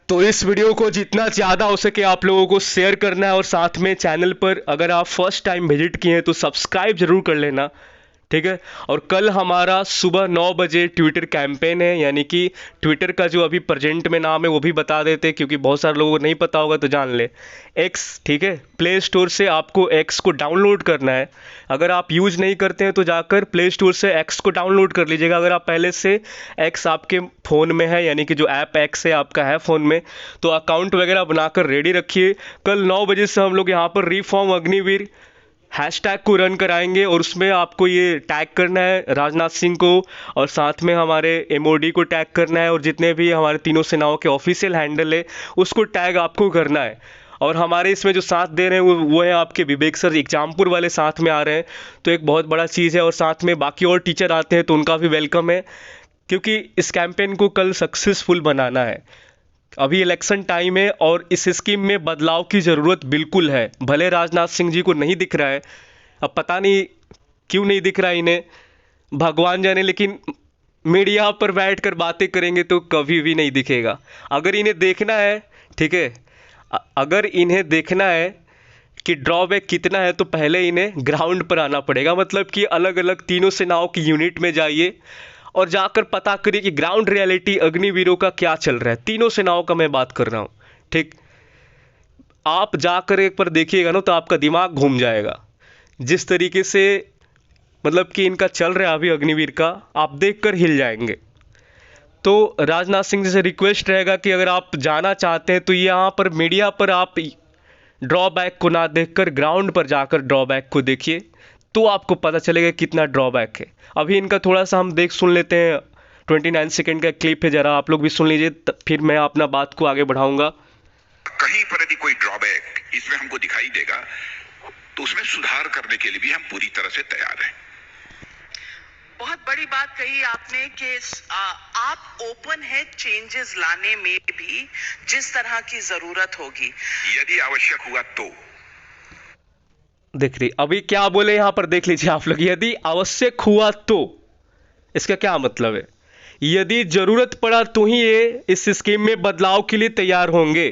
तो इस वीडियो को जितना ज़्यादा हो सके आप लोगों को शेयर करना है, और साथ में चैनल पर अगर आप फर्स्ट टाइम विजिट किए हैं तो सब्सक्राइब जरूर कर लेना। ठीक है। और कल हमारा सुबह 9 बजे ट्विटर कैंपेन है, यानी कि ट्विटर का जो अभी प्रेजेंट में नाम है वो भी बता देते, क्योंकि बहुत सारे लोगों को नहीं पता होगा तो जान ले। एक्स, ठीक है, प्ले स्टोर से आपको एक्स को डाउनलोड करना है। अगर आप यूज़ नहीं करते हैं तो जाकर प्ले स्टोर से एक्स को डाउनलोड कर लीजिएगा। अगर आप पहले से एक्स आपके फ़ोन में है, यानी कि जो ऐप एक्स है आपका है फ़ोन में, तो अकाउंट वगैरह बनाकर रेडी रखिए। कल 9 बजे से हम लोग यहाँ पर रिफॉर्म अग्निवीर हैशटैग को रन कराएंगे, और उसमें आपको ये टैग करना है राजनाथ सिंह को, और साथ में हमारे एमओडी को टैग करना है, और जितने भी हमारे तीनों सेनाओं के ऑफिशियल हैंडल है उसको टैग आपको करना है। और हमारे इसमें जो साथ दे रहे हैं वो है आपके विवेक सर, एग्जामपुर वाले साथ में आ रहे हैं, तो एक बहुत बड़ा चीज़ है। और साथ में बाकी और टीचर आते हैं तो उनका भी वेलकम है, क्योंकि इस कैंपेन को कल सक्सेसफुल बनाना है। अभी इलेक्शन टाइम है और इस स्कीम में बदलाव की ज़रूरत बिल्कुल है। भले राजनाथ सिंह जी को नहीं दिख रहा है, अब पता नहीं क्यों नहीं दिख रहा है इन्हें, भगवान जाने, लेकिन मीडिया पर बैठ कर बातें करेंगे तो कभी भी नहीं दिखेगा। अगर इन्हें देखना है, ठीक है, अगर इन्हें देखना है कि ड्रॉबैक कितना है, तो पहले इन्हें ग्राउंड पर आना पड़ेगा। मतलब कि अलग अलग तीनों सेनाओं की यूनिट में जाइए और जाकर पता करिए कि ग्राउंड रियलिटी अग्निवीरों का क्या चल रहा है। तीनों सेनाओं का मैं बात कर रहा हूँ, ठीक। आप जाकर एक बार देखिएगा ना तो आपका दिमाग घूम जाएगा, जिस तरीके से मतलब कि इनका चल रहा है अभी अग्निवीर का, आप देखकर हिल जाएंगे। तो राजनाथ सिंह जी से रिक्वेस्ट रहेगा कि अगर आप जाना चाहते हैं तो यहाँ पर मीडिया पर आप ड्रॉबैक को ना देखकर ग्राउंड पर जाकर ड्रॉबैक को देखिए, तो आपको पता चलेगा कितना ड्रॉबैक है। अभी इनका थोड़ा सा हम देख सुन लेते हैं। 29 सेकेंड का क्लिप है, ज़रा आप लोग भी सुन लीजिए, फिर मैं अपना बात को आगे बढ़ाऊंगा। कहीं पर यदि कोई ड्रॉबैक इसमें हमको दिखाई देगा तो उसमें सुधार करने के लिए भी हम पूरी तरह से तैयार हैं। बहुत बड़ी बात कही आपने कि आप ओपन है चेंजेस लाने में भी जिस तरह की जरूरत होगी, यदि आवश्यक हुआ तो। देख रही अभी क्या बोले यहाँ पर, देख लीजिए आप लोग, यदि आवश्यक हुआ तो, इसका क्या मतलब है? यदि जरूरत पड़ा तो ही ये इस स्कीम में बदलाव के लिए तैयार होंगे।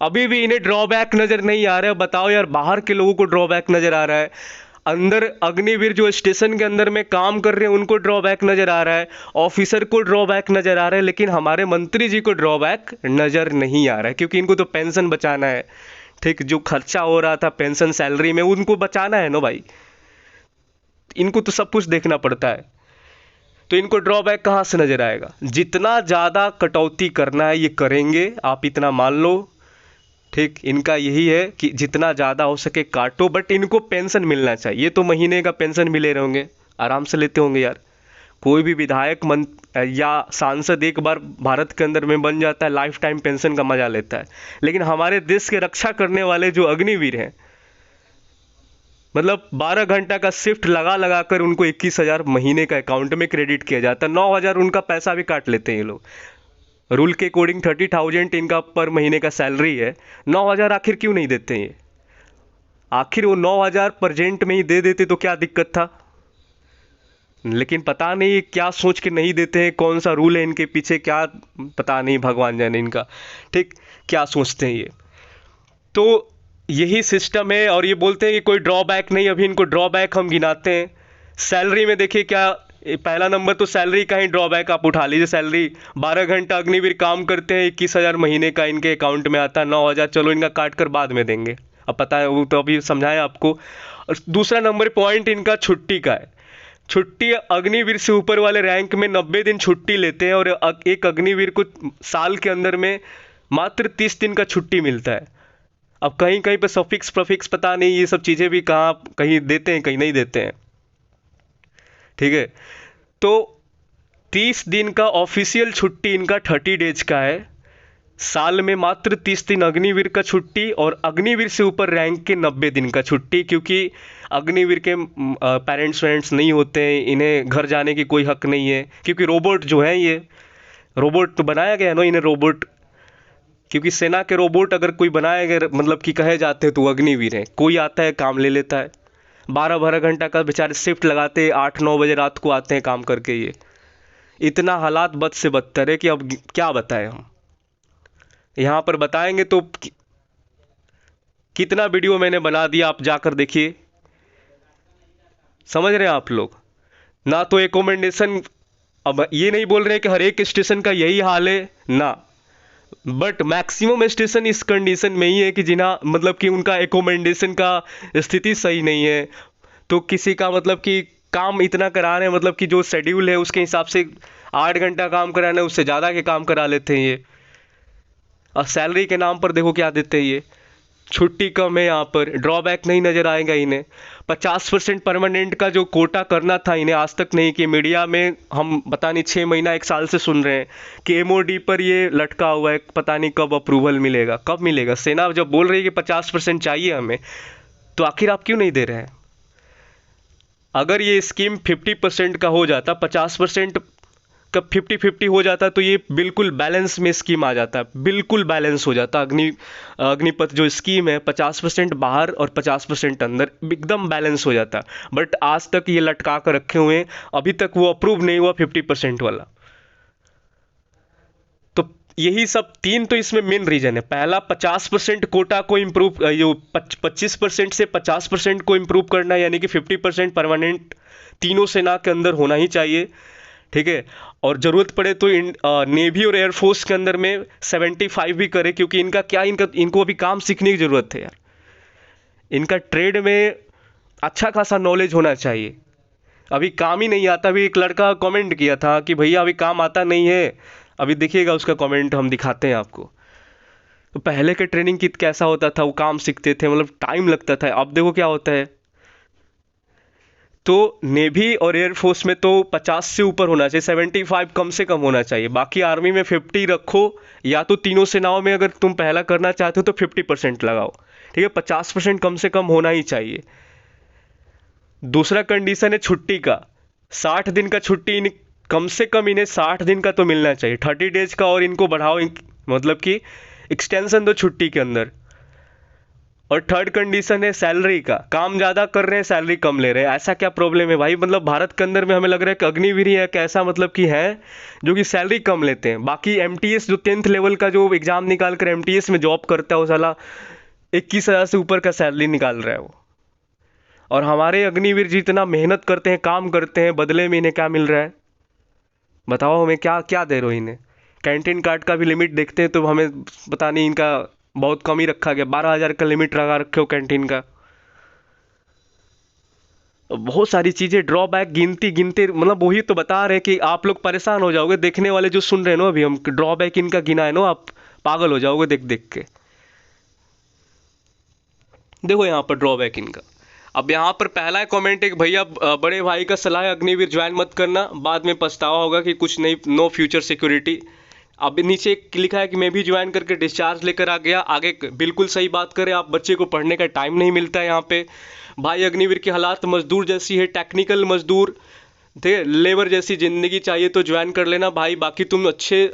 अभी भी इन्हें ड्रॉबैक नजर नहीं आ रहा है। बताओ यार, बाहर के लोगों को ड्रॉबैक नजर आ रहा है, अंदर अग्निवीर जो स्टेशन के अंदर में काम कर रहे हैं उनको ड्रॉबैक नजर आ रहा है, ऑफिसर को ड्रॉबैक नजर आ रहा है, लेकिन हमारे मंत्री जी को ड्रॉबैक नजर नहीं आ रहा है, क्योंकि इनको तो पेंशन बचाना है। ठीक, जो खर्चा हो रहा था पेंशन सैलरी में उनको बचाना है ना भाई, इनको तो सब कुछ देखना पड़ता है। तो इनको ड्रॉबैक कहाँ से नजर आएगा? जितना ज़्यादा कटौती करना है ये करेंगे, आप इतना मान लो। ठीक, इनका यही है कि जितना ज़्यादा हो सके काटो, बट इनको पेंशन मिलना चाहिए। ये तो महीने का पेंशन मिले रहेंगे, आराम से लेते होंगे यार। कोई भी विधायक या सांसद एक बार भारत के अंदर में बन जाता है, लाइफ टाइम पेंशन का मजा लेता है। लेकिन हमारे देश के रक्षा करने वाले जो अग्निवीर हैं, मतलब 12 घंटा का शिफ्ट लगा लगा कर उनको 21,000 महीने का अकाउंट में क्रेडिट किया जाता है। 9,000 उनका पैसा भी काट लेते हैं ये लोग। रूल के अकॉर्डिंग 30,000 इनका पर महीने का सैलरी है। 9,000 आखिर क्यों नहीं देते ये? आखिर वो 9,000 प्रेजेंट में ही दे देते तो क्या दिक्कत था? लेकिन पता नहीं क्या सोच के नहीं देते हैं, कौन सा रूल है इनके पीछे, क्या पता नहीं, भगवान जाने इनका। ठीक, क्या सोचते हैं ये। तो यही सिस्टम है, और ये बोलते हैं कि कोई ड्रॉबैक नहीं। अभी इनको ड्रॉबैक हम गिनाते हैं। सैलरी में देखिए क्या, पहला नंबर तो सैलरी का ही ड्रॉबैक आप उठा लीजिए। सैलरी 12 घंटा अग्निवीर काम करते हैं, 21,000 महीने का इनके अकाउंट में आता है। 9,000 चलो इनका काट कर बाद में देंगे, अब पता है, वो तो अभी समझाया आपको। और दूसरा नंबर पॉइंट इनका छुट्टी का है। छुट्टी अग्निवीर से ऊपर वाले रैंक में 90 दिन छुट्टी लेते हैं, और एक अग्निवीर को साल के अंदर में मात्र 30 दिन का छुट्टी मिलता है। अब कहीं कहीं पे सफिक्स प्रफिक्स पता नहीं, ये सब चीज़ें भी कहाँ कहीं देते हैं कहीं नहीं देते हैं। ठीक है, तो 30 दिन का ऑफिशियल छुट्टी इनका 30 डेज का है। साल में मात्र 30 दिन अग्निवीर का छुट्टी, और अग्निवीर से ऊपर रैंक के 90 दिन का छुट्टी, क्योंकि अग्निवीर के पेरेंट्स वेरेंट्स नहीं होते हैं, इन्हें घर जाने की कोई हक नहीं है, क्योंकि रोबोट जो है, ये रोबोट तो बनाया गया है ना इन्हें, रोबोट, क्योंकि सेना के रोबोट अगर कोई बनाया गया, मतलब कि कहे जाते हैं तो अग्निवीर हैं। कोई आता है काम ले लेता है, 12-12 घंटा का बेचारे शिफ्ट लगाते, 8-9 बजे रात को आते हैं काम करके। ये इतना हालात बद से बदतर है कि अब क्या बताएं हम। यहाँ पर बताएंगे तो कितना वीडियो मैंने बना दिया, आप जाकर देखिए। समझ रहे हैं आप लोग ना? तो एकोमेंडेशन, अब ये नहीं बोल रहे हैं कि हर एक स्टेशन का यही हाल है ना, बट मैक्सिमम स्टेशन इस कंडीशन में ही है कि जिन्हें मतलब कि उनका एकोमेंडेशन का स्थिति सही नहीं है। तो किसी का मतलब कि काम इतना करा रहे हैं, मतलब कि जो शेड्यूल है उसके हिसाब से 8 घंटा काम कराना है, उससे ज़्यादा के काम करा लेते हैं ये। और सैलरी के नाम पर देखो क्या देते हैं ये, छुट्टी कम है, यहाँ पर ड्रॉबैक नहीं नज़र आएगा इन्हें। 50% परमानेंट का जो कोटा करना था इन्हें आज तक नहीं किया। मीडिया में हम पता नहीं 6 महीना 1 साल से सुन रहे हैं कि MOD पर ये लटका हुआ है, पता नहीं कब अप्रूवल मिलेगा, कब मिलेगा। सेना जब बोल रही है कि 50% चाहिए हमें, तो आखिर आप क्यों नहीं दे रहे हैं? अगर ये स्कीम 50% का हो जाता, 50% का 50-50 हो जाता, तो ये बिल्कुल बैलेंस में स्कीम आ जाता, बिल्कुल बैलेंस हो जाता। अग्निपथ जो स्कीम है 50% बाहर और 50% अंदर, एकदम बैलेंस हो जाता। बट आज तक ये लटका कर रखे हुए हैं, अभी तक वो अप्रूव नहीं हुआ 50% वाला। तो यही सब 3 तो इसमें मेन रीजन है। पहला 50% कोटा को इम्प्रूव, जो 25% से 50% को इम्प्रूव करना, यानी कि 50% परमानेंट तीनों सेना के अंदर होना ही चाहिए, ठीक है। और ज़रूरत पड़े तो नेवी और एयरफोर्स के अंदर में 75 भी करे, क्योंकि इनको अभी काम सीखने की ज़रूरत है यार। इनका ट्रेड में अच्छा खासा नॉलेज होना चाहिए, अभी काम ही नहीं आता। अभी एक लड़का कमेंट किया था कि भैया अभी काम आता नहीं है, अभी देखिएगा उसका कमेंट हम दिखाते हैं आपको। तो पहले के ट्रेनिंग किट कैसा होता था, वो काम सीखते थे, मतलब टाइम लगता था। अब देखो क्या होता है। तो नेवी और एयरफोर्स में तो 50 से ऊपर होना चाहिए, 75 कम से कम होना चाहिए। बाकी आर्मी में 50 रखो, या तो तीनों सेनाओं में अगर तुम पहला करना चाहते हो तो 50% लगाओ, ठीक है। 50% कम से कम होना ही चाहिए। दूसरा कंडीशन है छुट्टी का, 60 दिन का छुट्टी कम से कम इन्हें 60 दिन का तो मिलना चाहिए, 30 डेज का, और इनको बढ़ाओ, मतलब कि एक्सटेंशन दो छुट्टी के अंदर। और थर्ड कंडीशन है सैलरी का, काम ज़्यादा कर रहे हैं सैलरी कम ले रहे हैं, ऐसा क्या प्रॉब्लम है भाई? मतलब भारत के अंदर में हमें लग रहा है कि अग्निवीर है कैसा, मतलब कि है जो कि सैलरी कम लेते हैं। बाकी MTS जो 10th लेवल का जो एग्ज़ाम निकाल कर MTS में जॉब करता है, वो साला 21,000 से ऊपर का सैलरी निकाल रहा है वो। और हमारे अग्निवीर जितना मेहनत करते हैं, काम करते हैं, बदले में इन्हें क्या मिल रहा है बताओ? हमें क्या क्या दे रहे हो इन्हें? कैंटीन कार्ड का भी लिमिट देखते हैं तो हमें पता नहीं, इनका बहुत कम ही रखा गया, 12,000 का लिमिट लगा रखे हो कैंटीन का। बहुत सारी चीज़ें ड्रॉबैक गिनते, मतलब वही तो बता रहे कि आप लोग परेशान हो जाओगे, देखने वाले जो सुन रहे हैं ना, अभी हम ड्रॉबैक इनका गिना है ना, आप पागल हो जाओगे देख देख के। देखो यहाँ पर ड्रॉबैक इनका। अब यहाँ पर पहला कमेंट है कि भैया बड़े भाई का सलाह है अग्निवीर ज्वाइन मत करना, बाद में पछतावा होगा कि कुछ नहीं, नो फ्यूचर सिक्योरिटी। अब नीचे लिखा है कि मैं भी ज्वाइन करके डिस्चार्ज लेकर आ गया। आगे बिल्कुल सही बात करें आप, बच्चे को पढ़ने का टाइम नहीं मिलता है यहाँ पे। भाई अग्निवीर की हालात मजदूर जैसी है, टेक्निकल मजदूर थे, लेबर जैसी ज़िंदगी चाहिए तो ज्वाइन कर लेना भाई। बाकी तुम अच्छे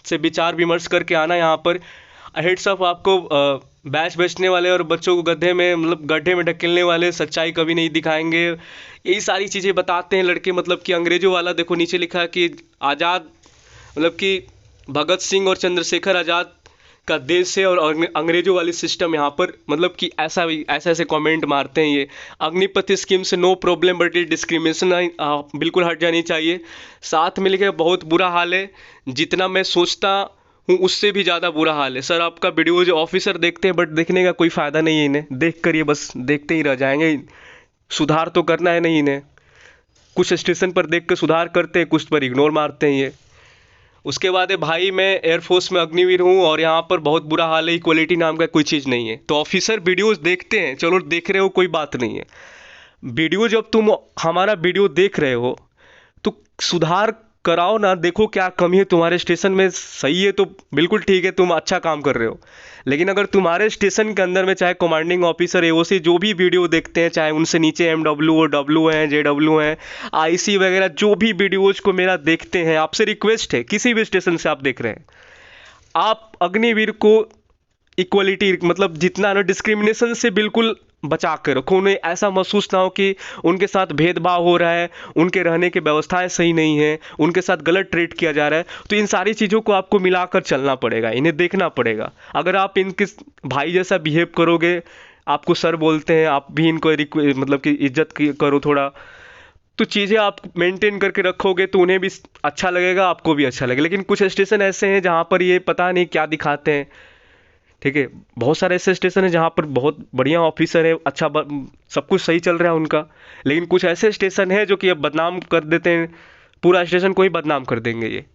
से विचार विमर्श करके आना यहाँ पर। हेड्स ऑफ आपको, बैच बेचने वाले और बच्चों को गड्ढे में, मतलब गड्ढे में ढकेलने वाले सच्चाई कभी नहीं दिखाएंगे। यही सारी चीज़ें बताते हैं लड़के, मतलब कि अंग्रेजों वाला देखो नीचे लिखा है कि आज़ाद, मतलब कि भगत सिंह और चंद्रशेखर आज़ाद का देश है, और अंग्रेजों वाली सिस्टम यहाँ पर, मतलब कि ऐसे कमेंट मारते हैं ये। अग्निपथ स्कीम से नो प्रॉब्लम, बट ये डिस्क्रिमिनेशन बिल्कुल हट जानी चाहिए। साथ में लिखे बहुत बुरा हाल है, जितना मैं सोचता हूँ उससे भी ज़्यादा बुरा हाल है। सर आपका वीडियो जो ऑफिसर देखते हैं, बट देखने का कोई फ़ायदा नहीं है इन्हें, देख कर ये बस देखते ही रह जाएंगे। सुधार तो करना है नहीं इन्हें, कुछ स्टेशन पर देख कर सुधार करते हैं, कुछ पर इग्नोर मारते हैं ये। उसके बाद है भाई मैं एयरफोर्स में अग्निवीर हूँ और यहाँ पर बहुत बुरा हाल है, इक्वलिटी नाम का कोई चीज़ नहीं है। तो ऑफिसर वीडियोस देखते हैं, चलो देख रहे हो कोई बात नहीं है। वीडियो जब तुम हमारा वीडियो देख रहे हो तो सुधार कराओ ना, देखो क्या कमी है तुम्हारे स्टेशन में। सही है तो बिल्कुल ठीक है, तुम अच्छा काम कर रहे हो। लेकिन अगर तुम्हारे स्टेशन के अंदर में चाहे कमांडिंग ऑफिसर AOC जो भी वीडियो देखते हैं, चाहे उनसे नीचे MW और W हैं, JW हैं, IC वगैरह जो भी वीडियोज़ को मेरा देखते हैं, आपसे रिक्वेस्ट है, किसी भी स्टेशन से आप देख रहे हैं, आप अग्निवीर को इक्वलिटी, मतलब जितना ना डिस्क्रिमिनेशन से बिल्कुल बचा के रखो, उन्हें ऐसा महसूस ना हो कि उनके साथ भेदभाव हो रहा है, उनके रहने की व्यवस्थाएं सही नहीं है, उनके साथ गलत ट्रीट किया जा रहा है। तो इन सारी चीज़ों को आपको मिलाकर चलना पड़ेगा, इन्हें देखना पड़ेगा। अगर आप इनके भाई जैसा बिहेव करोगे, आपको सर बोलते हैं, आप भी इनको मतलब कि करो थोड़ा, तो चीज़ें आप मेंटेन करके रखोगे तो उन्हें भी अच्छा लगेगा, आपको भी अच्छा लगेगा। लेकिन कुछ स्टेशन ऐसे हैं जहाँ पर ये पता नहीं क्या दिखाते हैं, ठीक है। बहुत सारे ऐसे स्टेशन है जहाँ पर बहुत बढ़िया ऑफिसर है, अच्छा सब कुछ सही चल रहा है उनका, लेकिन कुछ ऐसे स्टेशन है जो कि अब बदनाम कर देते हैं, पूरा स्टेशन को ही बदनाम कर देंगे ये।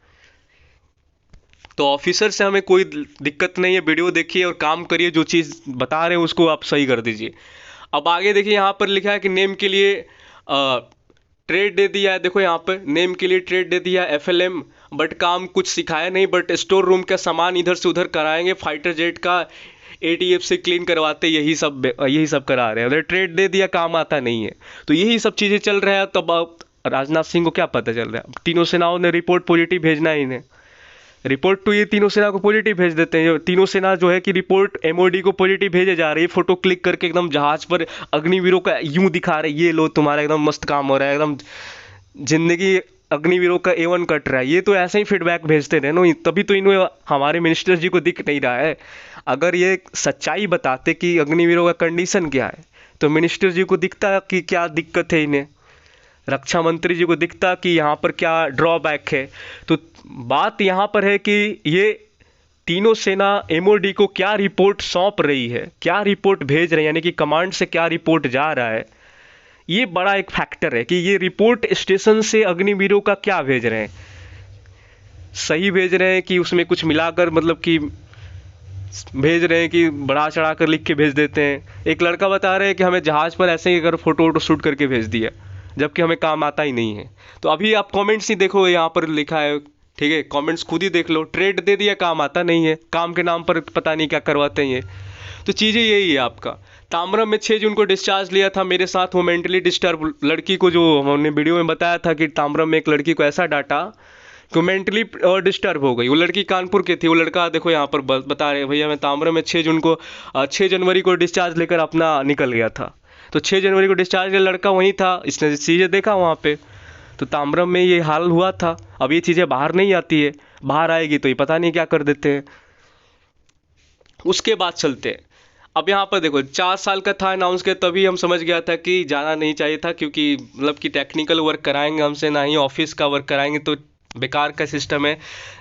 तो ऑफिसर से हमें कोई दिक्कत नहीं है, वीडियो देखिए और काम करिए, जो चीज़ बता रहे हैं उसको आप सही कर दीजिए। अब आगे देखिए, यहाँ पर लिखा है कि नेम के लिए ट्रेड दे दिया है। देखो यहाँ पर नेम के लिए ट्रेड दे दिया FLM, बट काम कुछ सिखाया नहीं, बट स्टोर रूम का सामान इधर से उधर कराएंगे, फाइटर जेट का ATF से क्लीन करवाते, यही सब करा रहे हैं। अगर ट्रेड दे दिया, काम आता नहीं है, तो यही सब चीज़ें चल रहा है। तब अब राजनाथ सिंह को क्या पता चल रहा है? तीनों सेनाओं ने रिपोर्ट पॉजिटिव भेजना है इन्हें, रिपोर्ट तो ये तीनों सेना को पॉजिटिव भेज देते हैं। तीनों सेना जो है कि रिपोर्ट MOD को पॉजिटिव भेजे जा रही है, फोटो क्लिक करके एकदम जहाज पर अग्निवीरों का यूं दिखा रहे, ये लो तुम्हारा एकदम मस्त काम हो रहा है, एकदम जिंदगी अग्निवीरों का A1 कट रहा है। ये तो ऐसे ही फीडबैक भेजते रहे ना, तभी तो इन्हें हमारे मिनिस्टर जी को दिख नहीं रहा है। अगर ये सच्चाई बताते कि अग्निवीरों का कंडीशन क्या है, तो मिनिस्टर जी को दिखता कि क्या दिक्कत है इन्हें, रक्षा मंत्री जी को दिखता कि यहाँ पर क्या ड्रॉबैक है। तो बात यहाँ पर है कि ये तीनों सेना MOD को क्या रिपोर्ट सौंप रही है, क्या रिपोर्ट भेज रही है, यानी कि कमांड से क्या रिपोर्ट जा रहा है, ये बड़ा एक फैक्टर है कि ये रिपोर्ट स्टेशन से अग्निवीरों का क्या भेज रहे हैं, सही भेज रहे हैं कि उसमें कुछ मिलाकर, मतलब कि भेज रहे हैं कि बढ़ा चढ़ा कर लिख के भेज देते हैं। एक लड़का बता रहे हैं कि हमें जहाज पर ऐसे ही अगर फोटो शूट करके भेज दिया, जबकि हमें काम आता ही नहीं है। तो अभी आप कमेंट्स ही देखो, यहाँ पर लिखा है, ठीक है, कमेंट्स खुद ही देख लो, ट्रेड दे दिया, काम आता नहीं है, काम के नाम पर पता नहीं क्या करवाते हैं ये। तो चीज़ें यही है आपका। ताम्रम में 6 जून को डिस्चार्ज लिया था मेरे साथ, वो मेंटली डिस्टर्ब लड़की को, जो हमने वीडियो में बताया था कि ताम्रम में एक लड़की को ऐसा डांटा कि मेंटली डिस्टर्ब हो गई। वो लड़की कानपुर की थी, वो लड़का देखो यहाँ पर बता रहे भैया मैं ताम्रम में 6 जनवरी को डिस्चार्ज लेकर अपना निकल गया था। तो 6 जनवरी को डिस्चार्ज लिया लड़का वहीं था, इसने चीज़ें देखा वहाँ पे, तो ताम्रम में ये हाल हुआ था। अब ये चीज़ें बाहर नहीं आती है, बाहर आएगी तो ये पता नहीं क्या कर देते हैं। उसके बाद चलते हैं, अब यहाँ पर देखो 4 साल का था अनाउंस किया, तभी हम समझ गया था कि जाना नहीं चाहिए था, क्योंकि मतलब कि टेक्निकल वर्क कराएंगे हमसे, ना ही ऑफिस का वर्क कराएंगे, तो बेकार का सिस्टम है।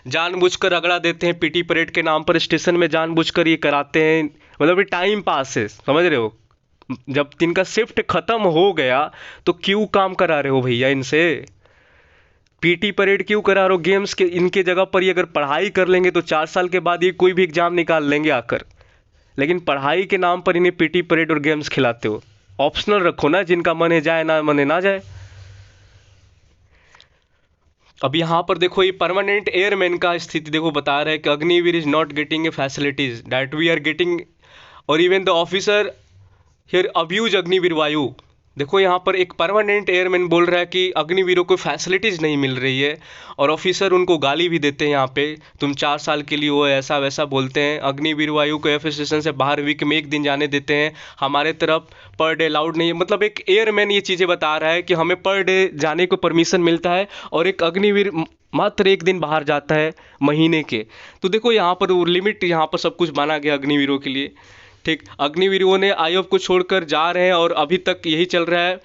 जानबूझकर रगड़ा देते हैं PT परेड के नाम पर, स्टेशन में जानबूझकर ये कराते हैं, मतलब ये टाइम पास है, समझ रहे हो। जब इनका शिफ्ट खत्म हो गया तो क्यों काम करा रहे हो भैया इनसे, PT परेड क्यों करा रहे हो? गेम्स के इनके जगह पर ये अगर पढ़ाई कर लेंगे तो 4 साल के बाद ये कोई भी एग्जाम निकाल लेंगे आकर, लेकिन पढ़ाई के नाम पर इन्हें PT परेड और गेम्स खिलाते हो। ऑप्शनल रखो ना, जिनका मन है जाए, ना मन है ना जाए। अब यहाँ पर देखो ये परमानेंट एयरमैन का स्थिति देखो, बता रहा है कि Agniveer is not getting a facilities that we are getting, और even the officer here abuse Agniveer Vayu. देखो यहाँ पर एक परमानेंट एयरमैन बोल रहा है कि अग्निवीरों को फैसिलिटीज़ नहीं मिल रही है, और ऑफिसर उनको गाली भी देते हैं यहाँ पे, तुम 4 साल के लिए वो ऐसा वैसा बोलते हैं। अग्निवीर वायु को एफ स्टेशन से बाहर वीक में 1 दिन जाने देते हैं, हमारे तरफ पर डे अलाउड नहीं है। मतलब एक एयरमैन ये चीज़ें बता रहा है कि हमें पर डे जाने को परमिशन मिलता है, और एक अग्निवीर मात्र 1 दिन बाहर जाता है महीने के। तो देखो यहाँ पर वो लिमिट, यहाँ पर सब कुछ माना गया अग्निवीरों के लिए, ठीक। अग्निवीरों ने आयोग को छोड़कर जा रहे हैं, और अभी तक यही चल रहा है।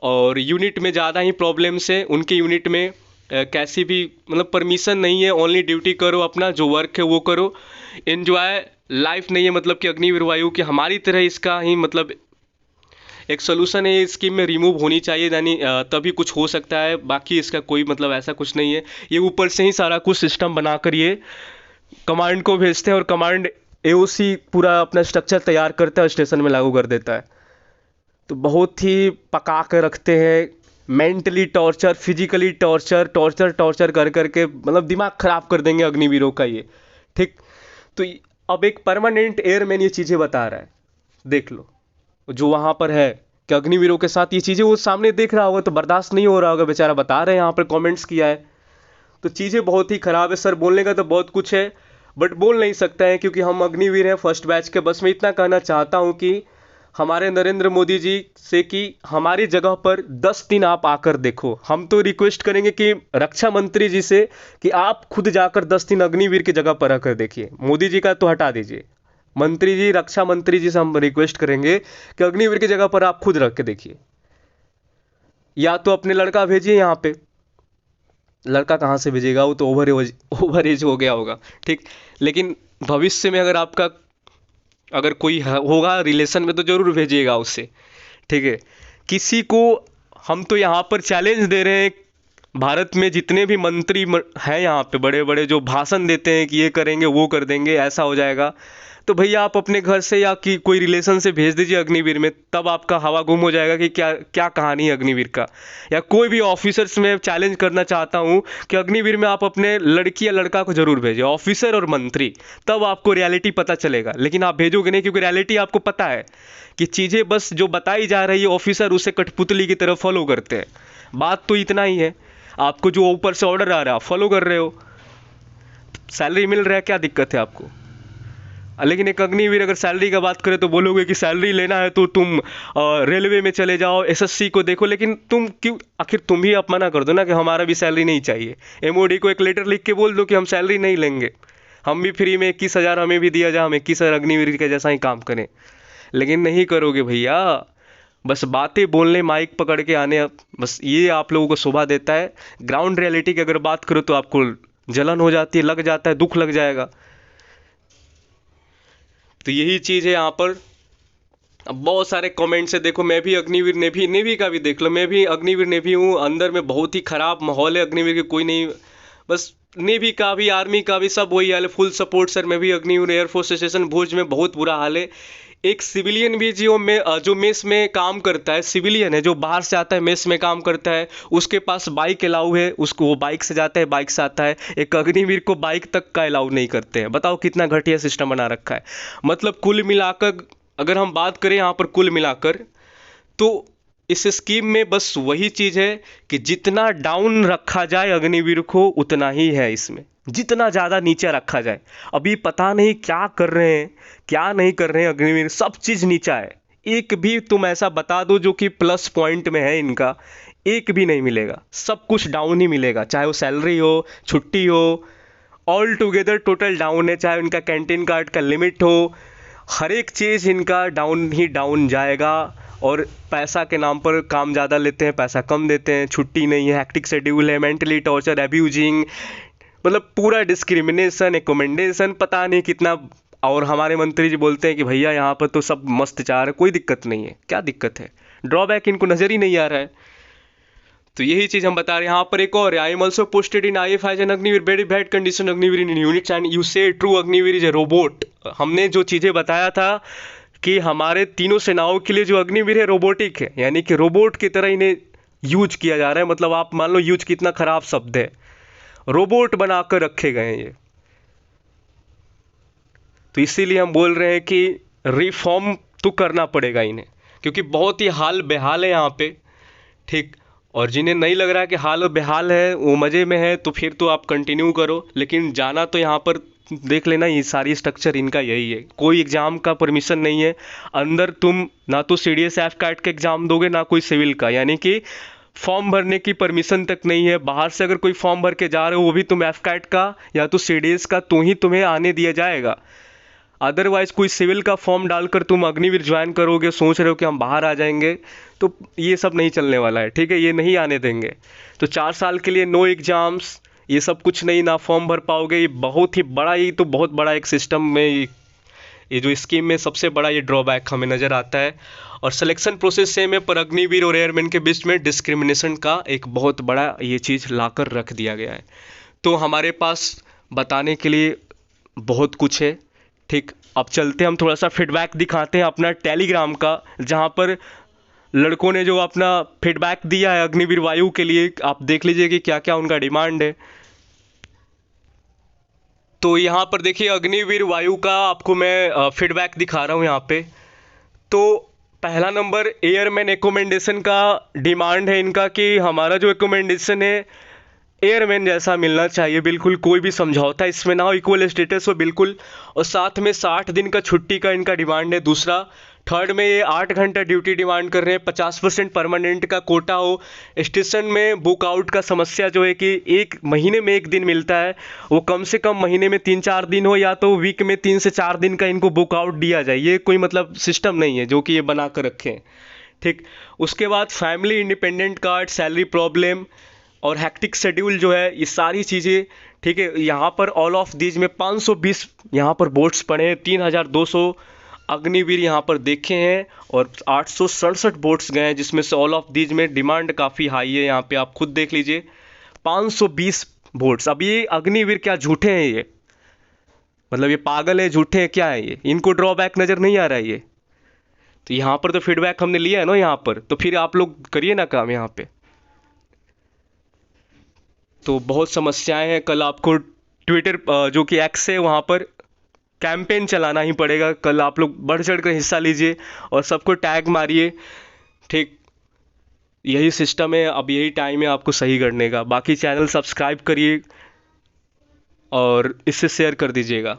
और यूनिट में ज़्यादा ही प्रॉब्लम्स है, उनके यूनिट में कैसी भी मतलब परमिशन नहीं है, ओनली ड्यूटी करो, अपना जो वर्क है वो करो, एंजॉय लाइफ नहीं है। मतलब कि अग्निवीर वायु की हमारी तरह इसका ही मतलब एक सोल्यूशन है, स्कीम में रिमूव होनी चाहिए, यानी तभी कुछ हो सकता है, बाकी इसका कोई मतलब ऐसा कुछ नहीं है। ये ऊपर से ही सारा कुछ सिस्टम बनाकर ये कमांड को भेजते हैं, और कमांड AOC पूरा अपना स्ट्रक्चर तैयार करता है, स्टेशन में लागू कर देता है। तो बहुत ही पका कर रखते हैं, मेंटली टॉर्चर, फिजिकली टॉर्चर कर करके मतलब दिमाग ख़राब कर देंगे अग्निवीरों का ये, ठीक। तो अब एक परमानेंट एयरमैन ये चीज़ें बता रहा है, देख लो जो वहाँ पर है कि अग्निवीरों के साथ ये चीज़ें वो सामने देख रहा होगा तो बर्दाश्त नहीं हो रहा होगा, बेचारा बता रहे हैं, यहाँ पर कमेंट्स किया है। तो चीज़ें बहुत ही ख़राब है सर, बोलने का तो बहुत कुछ है बट बोल नहीं सकता है, क्योंकि हम अग्निवीर हैं फर्स्ट बैच के। बस मैं इतना कहना चाहता हूँ कि हमारे नरेंद्र मोदी जी से कि हमारी जगह पर 10 दिन आप आकर देखो। हम तो रिक्वेस्ट करेंगे कि रक्षा मंत्री जी से कि आप खुद जाकर 10 दिन अग्निवीर की जगह पर आकर देखिए। मोदी जी का तो हटा दीजिए, मंत्री जी, रक्षा मंत्री जी से हम रिक्वेस्ट करेंगे कि अग्निवीर की जगह पर आप खुद रख के देखिए। या तो अपने लड़का भेजिए यहाँ पे। लड़का कहाँ से भेजेगा, वो तो ओवर एज हो गया होगा, ठीक। लेकिन भविष्य में अगर कोई होगा रिलेशन में तो जरूर भेजिएगा उससे, ठीक है। किसी को हम तो यहाँ पर चैलेंज दे रहे हैं, भारत में जितने भी मंत्री हैं यहाँ पे बड़े बड़े जो भाषण देते हैं कि ये करेंगे वो कर देंगे ऐसा हो जाएगा, तो भैया आप अपने घर से या कि कोई रिलेशन से भेज दीजिए अग्निवीर में, तब आपका हवा गुम हो जाएगा कि क्या क्या कहानी है अग्निवीर का। या कोई भी ऑफिसर्स में चैलेंज करना चाहता हूँ कि अग्निवीर में आप अपने लड़की या लड़का को जरूर भेजें, ऑफिसर और मंत्री, तब आपको रियलिटी पता चलेगा। लेकिन आप भेजोगे नहीं, क्योंकि रियलिटी आपको पता है कि चीज़ें बस जो बताई जा रही है ऑफिसर उसे कठपुतली की तरह फॉलो करते हैं। बात तो इतना ही है, आपको जो ऊपर से ऑर्डर आ रहा है आप फॉलो कर रहे हो, सैलरी मिल रहा है, क्या दिक्कत है आपको। लेकिन एक अग्निवीर अगर सैलरी का बात करें तो बोलोगे कि सैलरी लेना है तो तुम रेलवे में चले जाओ, एसएससी को देखो। लेकिन तुम क्यों, आखिर तुम ही आप मना कर दो ना कि हमारा भी सैलरी नहीं चाहिए। एमओडी को एक लेटर लिख के बोल दो कि हम सैलरी नहीं लेंगे, हम भी फ्री में 21,000 हमें भी दिया जाए, हम 21,000 अग्निवीर के जैसा ही काम करें। लेकिन नहीं करोगे भैया, बस बातें बोलने, माइक पकड़ के आने, बस ये आप लोगों को शोभा देता है। ग्राउंड रियलिटी की अगर बात करो तो आपको जलन हो जाती है, लग जाता है, दुख लग जाएगा। तो यही चीज़ है यहाँ पर। अब बहुत सारे कमेंट्स है, देखो मैं भी अग्निवीर नेवी का भी देख लो, मैं भी अग्निवीर नेवी हूँ। अंदर में बहुत ही खराब माहौल है अग्निवीर के, कोई नहीं, बस नेवी का भी आर्मी का भी सब वही हाल है, फुल सपोर्ट सर। मैं भी अग्निवीर एयरफोर्स स्टेशन भुज में बहुत बुरा हाल है। एक सिविलियन भी जो मेस में काम करता है, सिविलियन है जो बाहर से आता है मेस में काम करता है, उसके पास बाइक अलाउ है, उसको वो बाइक से जाता है, बाइक से आता है। एक अग्निवीर को बाइक तक का अलाउ नहीं करते हैं। बताओ कितना घटिया सिस्टम बना रखा है। मतलब कुल मिलाकर अगर हम बात करें यहाँ पर कुल मिलाकर, तो इस स्कीम में बस वही चीज़ है कि जितना डाउन रखा जाए अग्निवीर को उतना ही है इसमें, जितना ज़्यादा नीचे रखा जाए। अभी पता नहीं क्या कर रहे हैं क्या नहीं कर रहे हैं अग्निवीर, सब चीज़ नीचा है। एक भी तुम ऐसा बता दो जो कि प्लस पॉइंट में है इनका, एक भी नहीं मिलेगा, सब कुछ डाउन ही मिलेगा। चाहे वो सैलरी हो, छुट्टी हो, ऑल टुगेदर टोटल डाउन है। चाहे उनका कैंटीन कार्ड का लिमिट हो, हर एक चीज़ इनका डाउन ही डाउन जाएगा। और पैसा के नाम पर काम ज़्यादा लेते हैं, पैसा कम देते हैं, छुट्टी नहीं है, हैक्टिक शेड्यूल है, मेंटली टॉर्चर, एब्यूजिंग, मतलब पूरा डिस्क्रिमिनेशन, एकोमेंडेशन, पता नहीं कितना। और हमारे मंत्री जी बोलते हैं कि भैया यहाँ पर तो सब मस्त चाह रहा है, कोई दिक्कत नहीं है। क्या दिक्कत है, ड्रॉबैक इनको नज़र ही नहीं आ रहा है। तो यही चीज़ हम बता रहे हैं। यहाँ पर एक और, I am also posted in IF as an Agniveer, very bad condition Agniveer in units and you say true Agniveer is a robot. हमने जो चीज़ें बताया था कि हमारे तीनों सेनाओं के लिए जो अग्निवीर है रोबोटिक है, यानी कि रोबोट की तरह इन्हें यूज किया जा रहा है। मतलब आप मान लो यूज कितना खराब शब्द है, रोबोट बनाकर रखे गए हैं ये। तो इसीलिए हम बोल रहे हैं कि रिफॉर्म तो करना पड़ेगा इन्हें, क्योंकि बहुत ही हाल बेहाल है यहाँ पे, ठीक। और जिन्हें नहीं लग रहा है कि हाल बेहाल है, वो मज़े में है, तो फिर तो आप कंटिन्यू करो। लेकिन जाना तो यहाँ पर देख लेना, ये सारी स्ट्रक्चर इनका यही है। कोई एग्ज़ाम का परमिशन नहीं है अंदर, तुम ना तो CDS F-CAT का एग्ज़ाम दोगे ना कोई सिविल का, यानी कि फॉर्म भरने की परमिशन तक नहीं है। बाहर से अगर कोई फॉर्म भर के जा रहे हो वो भी तुम F-CAT का या तो CDS का तो ही तुम्हें आने दिया जाएगा। अदरवाइज कोई सिविल का फॉर्म डालकर तुम अग्निवीर ज्वाइन करोगे, सोच रहे हो कि हम बाहर आ जाएंगे, तो ये सब नहीं चलने वाला है, ठीक है। ये नहीं आने देंगे। तो 4 साल के लिए नो एग्ज़ाम्स, ये सब कुछ नहीं, ना फॉर्म भर पाओगे। ये बहुत ही बड़ा, ये तो बहुत बड़ा एक सिस्टम में ये जो स्कीम में सबसे बड़ा ये ड्रॉबैक हमें नज़र आता है। और सिलेक्शन प्रोसेस सेम है, पर अग्निवीर और एयरमैन के बीच में डिस्क्रिमिनेशन का एक बहुत बड़ा ये चीज़ लाकर रख दिया गया है। तो हमारे पास बताने के लिए बहुत कुछ है, ठीक। अब चलते हम थोड़ा सा फीडबैक दिखाते हैं अपना टेलीग्राम का, जहाँ पर लड़कों ने जो अपना फीडबैक दिया है अग्निवीर वायु के लिए। आप देख लीजिए कि क्या क्या उनका डिमांड है। तो यहाँ पर देखिए अग्निवीर वायु का आपको मैं फीडबैक दिखा रहा हूँ यहाँ पे। तो पहला नंबर एयरमैन एकोमेंडेशन का डिमांड है इनका कि हमारा जो एकोमेंडेशन है एयरमैन जैसा मिलना चाहिए, बिल्कुल कोई भी समझौता इसमें ना हो, इक्वल स्टेटस हो बिल्कुल। और साथ में 60 दिन का छुट्टी का इनका डिमांड है। दूसरा थर्ड में ये 8 घंटा ड्यूटी डिमांड कर रहे हैं, 50% परमानेंट का कोटा हो। स्टेशन में बुक आउट का समस्या जो है कि एक महीने में एक दिन मिलता है, वो कम से कम महीने में 3-4 दिन हो, या तो वीक में 3 से 4 दिन का इनको बुक आउट दिया जाए। ये कोई मतलब सिस्टम नहीं है जो कि ये बना कर रखे हैं, ठीक। उसके बाद family independent card, salary problem और हैक्टिक शेड्यूल जो है, ये सारी चीज़ें, ठीक है। यहाँ पर ऑल ऑफ दीज में 520 यहाँ पर बोर्ड्स पड़े हैं, 3200 अग्निवीर यहाँ पर देखे हैं और 867 बोट्स गए हैं, जिसमें से ऑल ऑफ दीज में डिमांड काफ़ी हाई है। यहाँ पे आप खुद देख लीजिए 520 बोट्स। अब ये अग्निवीर क्या झूठे हैं ये, मतलब ये पागल है, झूठे हैं, क्या है ये, इनको ड्रॉबैक नज़र नहीं आ रहा है ये। तो यहाँ पर तो फीडबैक हमने लिया है ना यहाँ पर, तो फिर आप लोग करिए ना काम यहाँ पे। तो बहुत समस्याएं हैं। कल आपको ट्विटर जो कि एक्स है वहाँ पर कैंपेन चलाना ही पड़ेगा। कल आप लोग बढ़ चढ़ कर हिस्सा लीजिए और सबको टैग मारिए, ठीक। यही सिस्टम है, अब यही टाइम है आपको सही करने का। बाकी चैनल सब्सक्राइब करिए और इससे शेयर कर दीजिएगा।